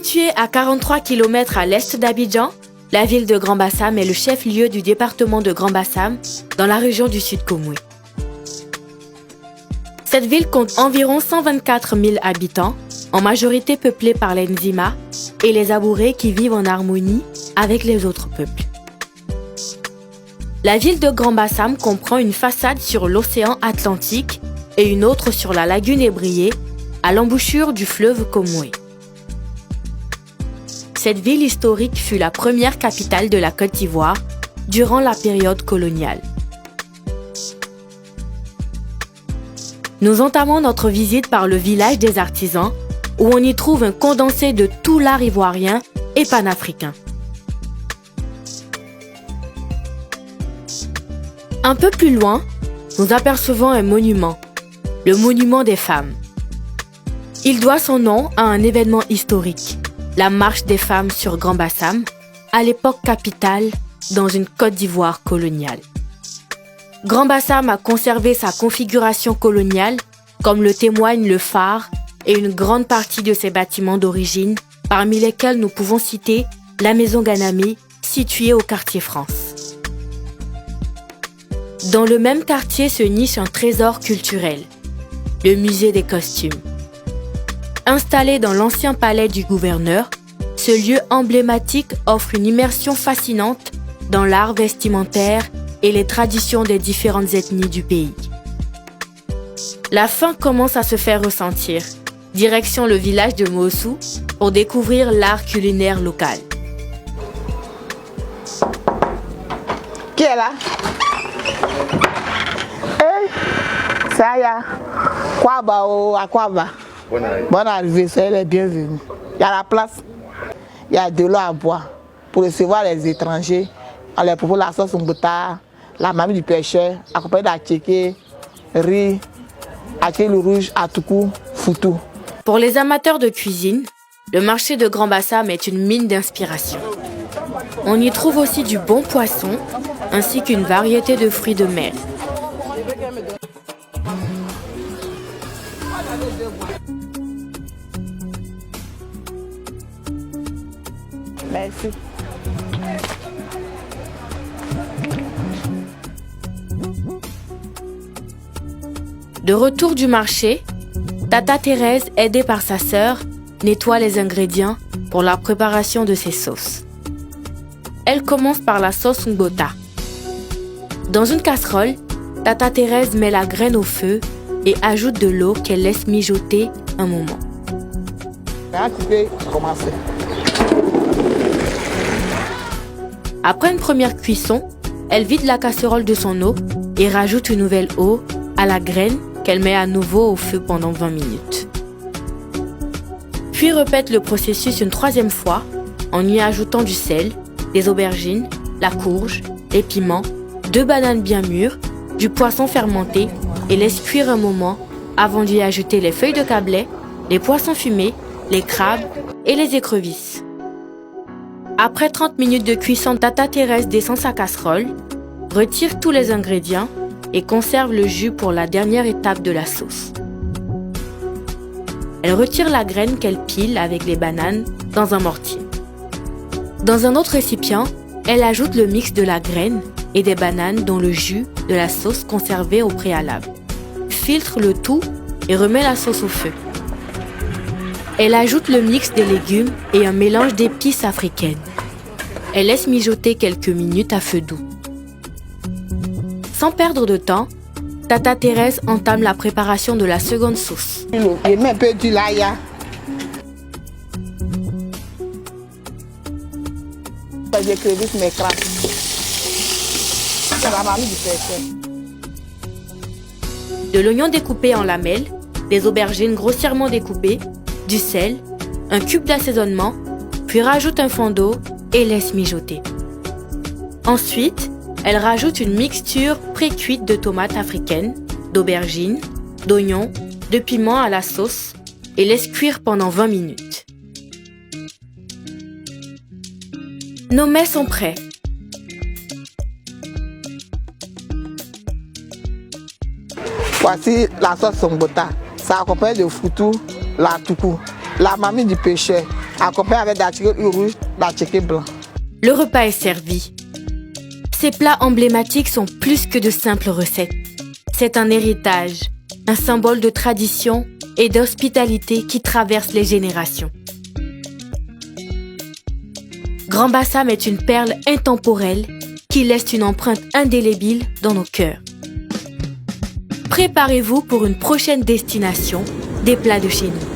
Située à 43 km à l'est d'Abidjan, la ville de Grand-Bassam est le chef-lieu du département de Grand-Bassam, dans la région du Sud Komoué. Cette ville compte environ 124 000 habitants, en majorité peuplée par les Nzima et les Abourés qui vivent en harmonie avec les autres peuples. La ville de Grand-Bassam comprend une façade sur l'océan Atlantique et une autre sur la lagune ébriée, à l'embouchure du fleuve Komoué. Cette ville historique fut la première capitale de la Côte d'Ivoire durant la période coloniale. Nous entamons notre visite par le village des artisans, où on y trouve un condensé de tout l'art ivoirien et panafricain. Un peu plus loin, nous apercevons un monument, le monument des femmes. Il doit son nom à un événement historique, la marche des femmes sur Grand-Bassam, à l'époque capitale dans une Côte d'Ivoire coloniale. Grand-Bassam a conservé sa configuration coloniale, comme le témoigne le phare et une grande partie de ses bâtiments d'origine, parmi lesquels nous pouvons citer la maison Ganamé, située au quartier France. Dans le même quartier se niche un trésor culturel, le musée des costumes. Installé dans l'ancien palais du gouverneur, ce lieu emblématique offre une immersion fascinante dans l'art vestimentaire et les traditions des différentes ethnies du pays. La faim commence à se faire ressentir. Direction le village de Moossou pour découvrir l'art culinaire local. Qui est là? Hey, c'est Aya. Kwaba ou Akwaba. Bonne arrivée, soyez les bienvenus. Il y a la place, il y a de l'eau à boire pour recevoir les étrangers. On leur propose la sauce Mbota, la mamie du pêcheur, accompagnée d'attiqué, riz, attiqué le rouge, atoukou, foutou. Pour les amateurs de cuisine, le marché de Grand-Bassam est une mine d'inspiration. On y trouve aussi du bon poisson, ainsi qu'une variété de fruits de mer. Merci. De retour du marché, Tata Thérèse, aidée par sa sœur, nettoie les ingrédients pour la préparation de ses sauces. Elle commence par la sauce Mbota. Dans une casserole, Tata Thérèse met la graine au feu et ajoute de l'eau qu'elle laisse mijoter un moment. Tu peux commencer. Après une première cuisson, elle vide la casserole de son eau et rajoute une nouvelle eau à la graine qu'elle met à nouveau au feu pendant 20 minutes. Puis répète le processus une troisième fois en y ajoutant du sel, des aubergines, la courge, les piments, 2 bananes bien mûres, du poisson fermenté et laisse cuire un moment avant d'y ajouter les feuilles de cabelet, les poissons fumés, les crabes et les écrevisses. Après 30 minutes de cuisson, Tata Thérèse descend sa casserole, retire tous les ingrédients et conserve le jus pour la dernière étape de la sauce. Elle retire la graine qu'elle pile avec les bananes dans un mortier. Dans un autre récipient, elle ajoute le mix de la graine et des bananes dans le jus de la sauce conservée au préalable. Filtre le tout et remet la sauce au feu. Elle ajoute le mix des légumes et un mélange d'épices africaines. Elle laisse mijoter quelques minutes à feu doux. Sans perdre de temps, Tata Thérèse entame la préparation de la seconde sauce. Je mets un peu du laya. J'ai créé mes crabes. C'est la mamie du pêcheur. De l'oignon découpé en lamelles, des aubergines grossièrement découpées, du sel, un cube d'assaisonnement, puis rajoute un fond d'eau et laisse mijoter. Ensuite, elle rajoute une mixture pré-cuite de tomates africaines, d'aubergines, d'oignons, de piments à la sauce et laisse cuire pendant 20 minutes. Nos mets sont prêts. Voici la sauce Mbota. Ça accompagne de foutou, la toukou, la mamie du pêcheur, accompagné avec d'articles rouges, d'articles blancs. Le repas est servi. Ces plats emblématiques sont plus que de simples recettes. C'est un héritage, un symbole de tradition et d'hospitalité qui traverse les générations. Grand Bassam est une perle intemporelle qui laisse une empreinte indélébile dans nos cœurs. Préparez-vous pour une prochaine destination des plats de chez nous.